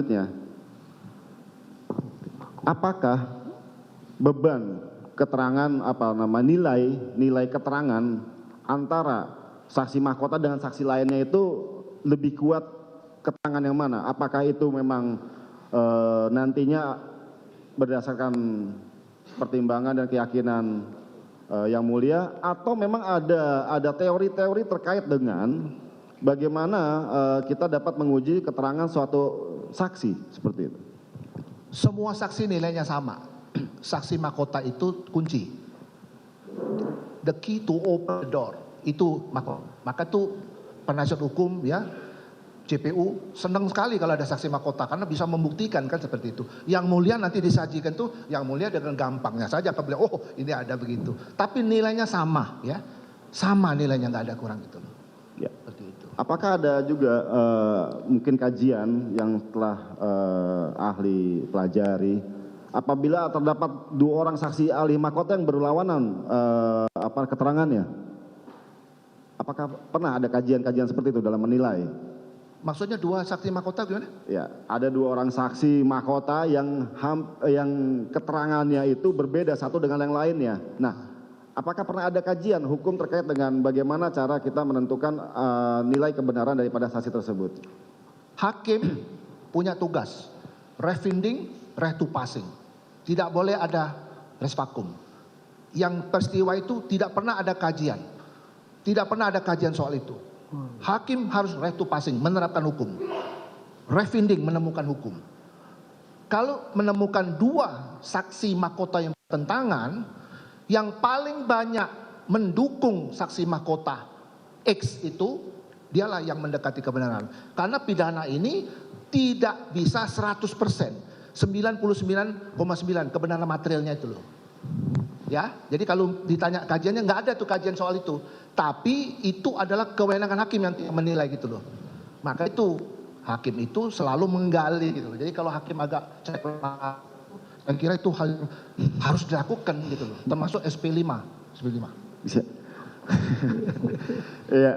selanjutnya, apakah beban keterangan nilai keterangan antara saksi mahkota dengan saksi lainnya itu lebih kuat keterangan yang mana? Apakah itu memang nantinya berdasarkan pertimbangan dan keyakinan yang mulia, atau memang ada teori-teori terkait dengan bagaimana kita dapat menguji keterangan suatu saksi seperti itu? Semua saksi nilainya sama. Saksi mahkota itu kunci. The key to open the door. Itu maka itu penasihat hukum ya, JPU senang sekali kalau ada saksi mahkota karena bisa membuktikan kan seperti itu. Yang mulia nanti disajikan tuh yang mulia dengan gampangnya saja akan bilang, oh ini ada begitu. Tapi nilainya sama ya, sama nilainya, nggak ada kurang itu. Ya. Seperti itu. Apakah ada juga mungkin kajian yang telah ahli pelajari apabila terdapat 2 orang saksi ahli mahkota yang berlawanan keterangannya? Apakah pernah ada kajian-kajian seperti itu dalam menilai? Maksudnya 2 saksi mahkota gimana? Ya, ada 2 orang saksi mahkota yang keterangannya itu berbeda satu dengan yang lainnya. Nah, apakah pernah ada kajian hukum terkait dengan bagaimana cara kita menentukan nilai kebenaran daripada saksi tersebut? Hakim punya tugas refinding, retupassing. Tidak boleh ada res vakum. Yang peristiwa itu tidak pernah ada kajian. Tidak pernah ada kajian soal itu. Hakim harus retupassing, menerapkan hukum. Refinding, menemukan hukum. Kalau menemukan 2 saksi mahkota yang bertentangan, yang paling banyak mendukung saksi mahkota X itu, dialah yang mendekati kebenaran. Karena pidana ini tidak bisa 100%. 99,9 kebenaran materialnya itu loh. Ya, jadi kalau ditanya kajiannya nggak ada tuh kajian soal itu. Tapi itu adalah kewenangan hakim yang menilai gitu loh. Maka itu hakim itu selalu menggali gitu loh. Jadi kalau hakim agak saya kira itu harus dilakukan gitu loh. Termasuk SP5. Bisa. Iya.